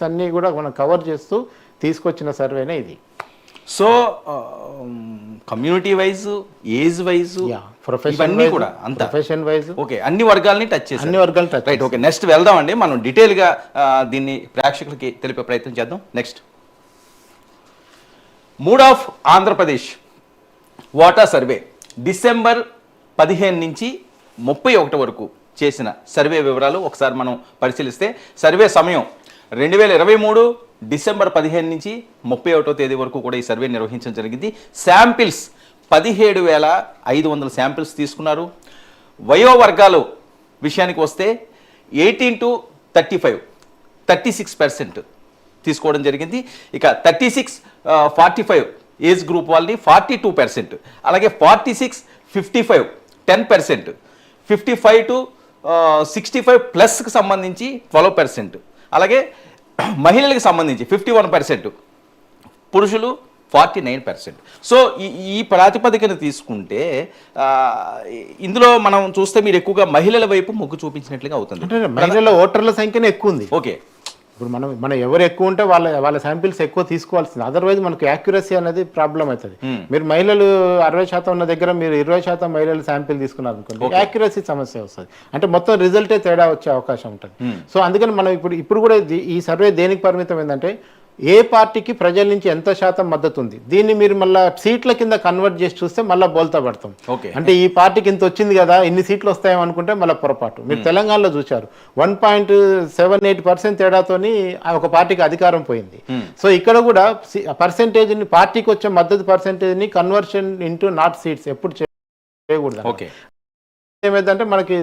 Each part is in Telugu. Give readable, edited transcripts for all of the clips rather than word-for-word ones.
అన్నీ కూడా మనం కవర్ చేస్తూ తీసుకొచ్చిన సర్వేనే ఇది. So community wise, age wise, profession కూడా అంత ప్రొఫెషన్ వైజ్ ఓకే, అన్ని వర్గాలని టచ్ చేసి అన్ని వర్గాలు టచ్. Right, okay. నెక్స్ట్ వెళ్దామండి, మనం డీటెయిల్గా దీన్ని ప్రేక్షకులకి తెలిపే ప్రయత్నం చేద్దాం. నెక్స్ట్, మూడ్ ఆఫ్ ఆంధ్రప్రదేశ్ వాటా సర్వే డిసెంబర్ 15 నుంచి 31 వరకు చేసిన సర్వే వివరాలు ఒకసారి మనం పరిశీలిస్తే, సర్వే సమయం 2023 డిసెంబర్ 15 నుంచి 31వ తేదీ వరకు కూడా ఈ సర్వే నిర్వహించడం జరిగింది. శాంపిల్స్ 17,500 శాంపిల్స్ తీసుకున్నారు. వయోవర్గాలు విషయానికి వస్తే 18 to 35 36% తీసుకోవడం జరిగింది. ఇక 36-45 ఏజ్ గ్రూప్ వాళ్ళని 42%, అలాగే 46-55 10%, 55 to 65 ప్లస్కి సంబంధించి 12%, అలాగే మహిళలకు సంబంధించి 51%, పురుషులు 49%. సో ఈ ప్రాతిపదికన తీసుకుంటే ఇందులో మనం చూస్తే మీరు ఎక్కువగా మహిళల వైపు మొగ్గు చూపించినట్లుగా అవుతుంది. మహిళల ఓటర్ల సంఖ్యనే ఎక్కువ ఉంది. ఓకే, ఇప్పుడు మనం ఎవరు ఎక్కువ ఉంటే వాళ్ళ శాంపిల్స్ ఎక్కువ తీసుకోవాల్సింది. అదర్వైజ్ మనకు యాక్యురసీ అనేది ప్రాబ్లం అవుతుంది. మీరు మహిళలు 60% ఉన్న దగ్గర మీరు 20% మహిళలు శాంపిల్ తీసుకున్నారు అనుకోండి, యాక్యురసీ సమస్య వస్తుంది. అంటే మొత్తం రిజల్టే తేడా వచ్చే అవకాశం ఉంటుంది. సో అందుకని మనం ఇప్పుడు కూడా ఈ సర్వే దేనికి పరిమితం ఏంటంటే, ఏ పార్టీకి ప్రజల నుంచి ఎంత శాతం మద్దతు ఉంది, దీన్ని మీరు మళ్ళీ సీట్ల కింద కన్వర్ట్ చేసి చూస్తే మళ్ళీ బోల్తా పడతాం. అంటే ఈ పార్టీకి ఇంత వచ్చింది కదా, ఇన్ని సీట్లు వస్తాయేమో అనుకుంటే మళ్ళీ పొరపాటు. మీరు తెలంగాణలో చూశారు, 1.78% తేడాతోని ఒక పార్టీకి అధికారం పోయింది. సో ఇక్కడ కూడా పర్సెంటేజ్ని, పార్టీకి వచ్చే మద్దతు పర్సెంటేజ్ని కన్వర్షన్ ఇంటూ నాట్ సీట్స్ ఎప్పుడు చేయకూడదు. ఏమైందంటే మనకి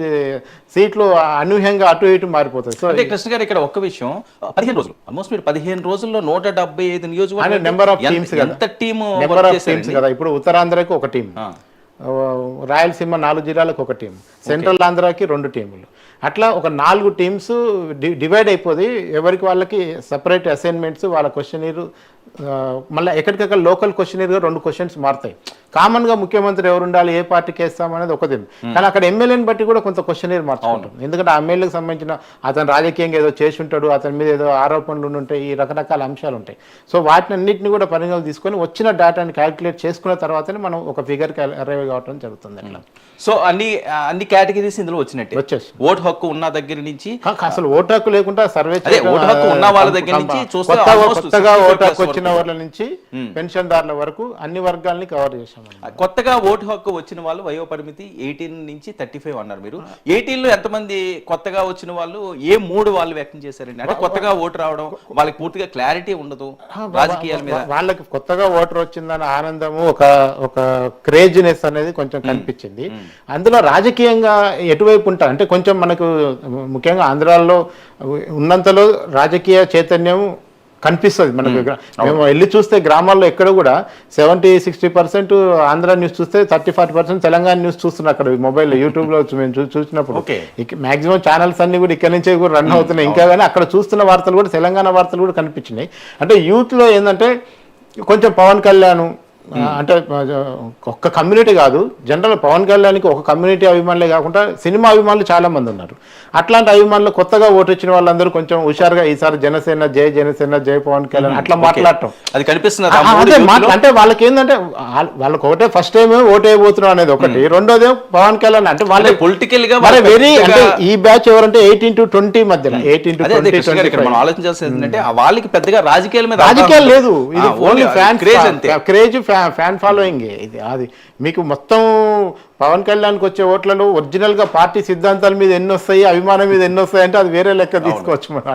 సీట్లు అనూహ్యంగా అటు ఇటు మారిపోతాయి. సో కృష్ణ గారు, ఇక్కడ ఒక్క విషయం, 15 రోజులు ఆల్మోస్ట్ మీరు 15 రోజుల్లో 175 నియోజకవర్గాలు నెంబర్ ఆఫ్ టీమ్స్ కదా. ఇప్పుడు ఉత్తరాంధ్రకి ఒక టీం, రాయలసీమ 4 జిల్లాలకు ఒక టీం, సెంట్రల్ ఆంధ్రాకి 2 టీములు, అట్లా ఒక 4 టీమ్స్ డివైడ్ అయిపోయి ఎవరికి వాళ్ళకి సపరేట్ అసైన్మెంట్స్, వాళ్ళ క్వశ్చనీరు, మళ్ళీ ఎక్కడికక్కడ లోకల్ క్వశ్చనీర్గా 2 క్వశ్చన్స్ మారుతాయి. కామన్గా ముఖ్యమంత్రి ఎవరు ఉండాలి, ఏ పార్టీకి వేస్తామనేది ఒకటి, కానీ అక్కడ ఎమ్మెల్యేని బట్టి కూడా కొంత క్వశ్చనీర్ మార్చుకుంటాం. ఎందుకంటే ఆ ఎమ్మెల్యేకి సంబంధించిన అతను రాజకీయంగా ఏదో చేసి ఉంటాడు, అతని మీద ఏదో ఆరోపణలు ఉంటాయి, ఈ రకరకాల అంశాలు ఉంటాయి. సో వాటిని అన్నింటినీ కూడా పరిగణలోకి తీసుకొని వచ్చిన డేటాని క్యాలిక్యులేట్ చేసుకున్న తర్వాతనే మనం ఒక ఫిగర్కి అరైవ్ కావడం జరుగుతుంది. అట్లా సో అన్ని కేటగిరీస్ ఇందులో వచ్చినట్టు వచ్చేసి, ఓటు హక్కు ఉన్న దగ్గర నుంచి, అసలు ఓటు హక్కు లేకుండా సర్వే, ఓటు హక్కు ఉన్న వాళ్ళ దగ్గర నుంచి చూస్తే కొత్తగా ఓటు హక్కు వచ్చిన వాళ్ళ నుంచి పెన్షన్దారుల వరకు అన్ని వర్గాల్ని కవర్ చేశాం. కొత్తగా ఓటు హక్కు వచ్చిన వాళ్ళు వయో పరిమితి 18 నుంచి 35 అన్నారు. మీరు 18 లో ఎంతమంది కొత్తగా వచ్చిన వాళ్ళు, ఏ 3 వాళ్ళు వ్యక్తం చేశారండి? అంటే కొత్తగా ఓటు రావడం, వాళ్ళకి పూర్తిగా క్లారిటీ ఉండదు రాజకీయాల మీద, వాళ్ళకి కొత్తగా ఓటర్ వచ్చిందన్న ఆనందము, ఒక క్రేజినెస్ అనేది కొంచెం కనిపించింది. అందులో రాజకీయంగా ఎటువైపు ఉంటారు అంటే, కొంచెం మనకు ముఖ్యంగా ఆంధ్రాలో ఉన్నంతలో రాజకీయ చైతన్యం కనిపిస్తుంది మనకు. మేము వెళ్ళి చూస్తే గ్రామాల్లో ఎక్కడ కూడా 70-60% ఆంధ్ర న్యూస్ చూస్తే 30-40% తెలంగాణ న్యూస్ చూస్తున్నాం. అక్కడ మొబైల్ యూట్యూబ్లో మేము చూసినప్పుడు మాక్సిమం ఛానల్స్ అన్ని కూడా ఇక్కడ నుంచే కూడా రన్ అవుతున్నాయి. ఇంకా కానీ అక్కడ చూస్తున్న వార్తలు కూడా తెలంగాణ వార్తలు కూడా కనిపించినాయి. అంటే యూత్లో ఏంటంటే కొంచెం పవన్ కళ్యాణ్ అంటే ఒక్క కమ్యూనిటీ కాదు, జనరల్ పవన్ కళ్యాణ్కి ఒక కమ్యూనిటీ అభిమానులే కాకుండా సినిమా అభిమానులు చాలా మంది ఉన్నారు. అట్లాంటి అభిమానులు కొత్తగా ఓటు ఇచ్చిన వాళ్ళందరూ కొంచెం హుషారుగా ఈసారి జనసేన జై జనసేన జై పవన్ కళ్యాణ్ అట్లా మాట్లాడటం అది కనిపిస్తుంది. అంటే వాళ్ళకి ఏంటంటే వాళ్ళకి ఒకటే ఫస్ట్ టైం ఓటు వేయబోతున్నాం అనేది ఒకటి, రెండోది పవన్ కళ్యాణ్ అంటే వాళ్ళ పొలిటికల్ గా వెరీ, అంటే ఈ బ్యాచ్ ఎవరంటే 18 to 20 మధ్యలో, 18 to 20 మనం ఆలోచించాల్సింది ఏంటంటే, వాళ్ళకి పెద్దగా రాజకీయాల మీద రాజకీయాలు లేదు, ఇది ఓన్లీ క్రేజ్ ఫ్యాన్ ఫాలోయింగ్. ఇది అది మీకు మొత్తం పవన్ కళ్యాణ్కి వచ్చే ఓట్లలో ఒరిజినల్గా పార్టీ సిద్ధాంతాల మీద ఎన్ని వస్తాయి, అభిమానం మీద ఎన్ని వస్తాయి అంటే అది వేరే లెక్క తీసుకోవచ్చు మనం.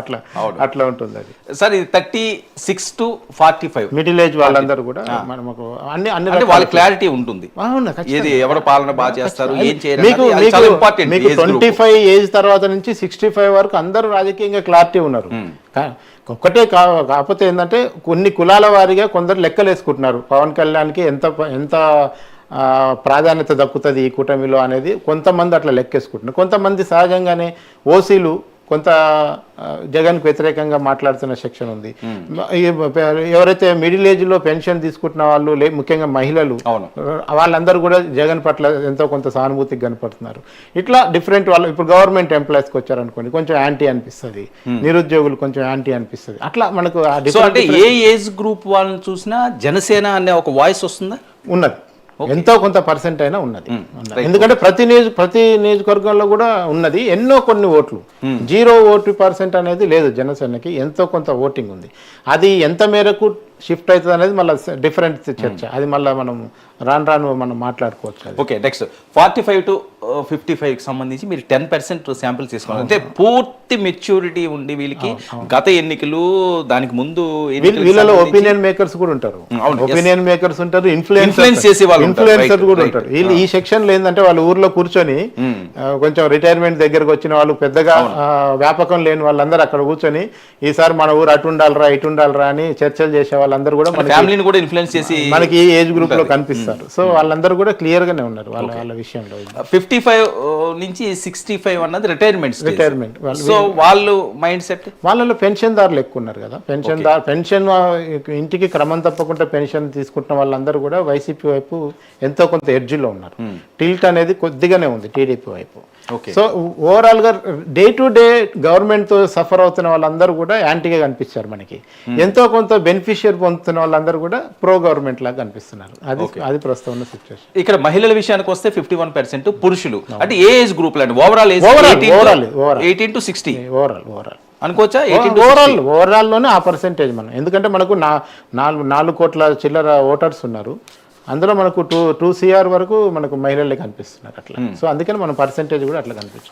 అట్లా ఉంటుంది అది. సార్ ఇది 36 to 45 మిడిల్ ఏజ్ వాళ్ళందరూ కూడా మనకు అన్ని వాళ్ళ క్లారిటీ ఉంటుంది. ఏది ఎవరు పాలన బాగా చేస్తారు, ఏం చేయాలి. మీకు 25 ఏజ్ తర్వాత నుంచి 65 వరకు అందరూ రాజకీయంగా క్లారిటీ ఉన్నారు. ఒక్కటే కాకపోతే ఏంటంటే కొన్ని కులాల వారిగా కొందరు లెక్కలు వేసుకుంటున్నారు, పవన్ కళ్యాణ్కి ఎంత ప్రాధాన్యత దక్కుతుంది ఈ కూటమిలో అనేది కొంతమంది అట్లా లెక్కేసుకుంటున్నారు. కొంతమంది సహజంగానే ఓసీలు కొంత జగన్కు వ్యతిరేకంగా మాట్లాడుతున్న సెక్షన్ ఉంది. ఎవరైతే మిడిల్ ఏజ్లో పెన్షన్ తీసుకుంటున్న వాళ్ళు ముఖ్యంగా మహిళలు వాళ్ళందరూ కూడా జగన్ పట్ల ఎంతో కొంత సానుభూతికి కనపడుతున్నారు. ఇట్లా డిఫరెంట్ వాళ్ళు ఇప్పుడు గవర్నమెంట్ ఎంప్లాయీస్కి వచ్చారనుకోండి కొంచెం యాంటీ అనిపిస్తుంది, నిరుద్యోగులు కొంచెం యాంటీ అనిపిస్తుంది. అట్లా మనకు అంటే ఏ ఏజ్ గ్రూప్ వాళ్ళని చూసినా జనసేన అనే ఒక వాయిస్ వస్తుందా? ఉన్నది, ఎంతో కొంత పర్సెంట్ అయినా ఉన్నది. ఎందుకంటే ప్రతి నియోజకవర్గంలో కూడా ఉన్నది. ఎన్నో కొన్ని ఓట్లు, 0 ఓటు పర్సెంట్ అనేది లేదు జనసేనకి, ఎంతో కొంత ఓటింగ్ ఉంది. అది ఎంత మేరకు షిఫ్ట్ అవుతుంది అనేది మళ్ళీ డిఫరెంట్ చర్చ, అది మళ్ళీ మనం రాను మనం మాట్లాడుకోవచ్చు. ఓకే, నెక్స్ట్ 45 to 55కి సంబంధించి మీరు 10% శాంపిల్ తీసుకోవాలి. అంటే పూర్తి మెచ్యూరిటీ ఉండి వీళ్ళకి గత ఎన్నికలు దానికి ముందు వీళ్ళలో ఒపీనియన్ మేకర్స్ కూడా ఉంటారు, ఒపీనియన్ మేకర్స్ ఉంటారు, ఇన్ఫ్లుయెన్స్ చేసే వాళ్ళు ఇన్ఫ్లుయెన్సర్ కూడా ఉంటారు. వీళ్ళు ఈ సెక్షన్ లో ఏంటంటే వాళ్ళ ఊర్లో కూర్చొని కొంచెం రిటైర్మెంట్ దగ్గరకు వచ్చిన వాళ్ళు, పెద్దగా వ్యాపకం లేని వాళ్ళందరూ అక్కడ కూర్చొని ఈసారి మన ఊరు అటు ఉండాలరా ఇటు ఉండాలరా అని చర్చలు చేసే వాళ్ళందరూ కూడా ఫ్యామిలీని కూడా ఇన్ఫ్లుయెన్స్ చేసి మనకి ఈ ఏజ్ గ్రూప్ లో కనిపిస్తారు. సో వాళ్ళందరూ కూడా క్లియర్ గానే ఉన్నారు వాళ్ళ విషయంలో. 55 నుంచి 65 అన్నది రిటైర్మెంట్. సో వాళ్ళు మైండ్ సెట్, వాళ్ళలో పెన్షన్దారులు ఎక్కువ ఉన్నారు కదా. పెన్షన్ ఇంటికి క్రమం తప్పకుండా పెన్షన్ తీసుకుంటున్న వాళ్ళందరూ కూడా వైసీపీ వైపు ఎంతో కొంత ఎడ్జ్లో ఉన్నారు. టిల్ట్ అనేది కొద్దిగానే ఉంది టీడీపీ వైపు. సో ఓవరాల్ గా డే టు డే గవర్నమెంట్ తో సఫర్ అవుతున్న వాళ్ళందరూ కూడా యాంటీగా కనిపించారు మనకి. ఎంతో కొంత బెనిఫిషియర్ పొందుతున్న వాళ్ళందరూ కూడా ప్రో గవర్నమెంట్ లాగా కనిపిస్తున్నారు. అది ప్రస్తుతం ఉన్న సిచ్యువేషన్. ఇక్కడ మహిళల విషయానికి వస్తే 51% పురుషులు. అంటే ఏ ఏజ్ గ్రూప్ లో ఓవరాల్ 18 to 60 ఓవరాల్ అనుకోవచ్చా? ఓవరాల్ లోనే ఆ పర్సెంటేజ్ మనం, ఎందుకంటే మనకు 4 కోట్ల చిల్లర ఓటర్స్ ఉన్నారు, అందులో మనకు 2 CR వరకు మనకు మహిళలే కనిపిస్తున్నారు అట్లా. సో అందుకని మన పర్సెంటేజ్ కూడా అట్లా కనిపిస్తుంది.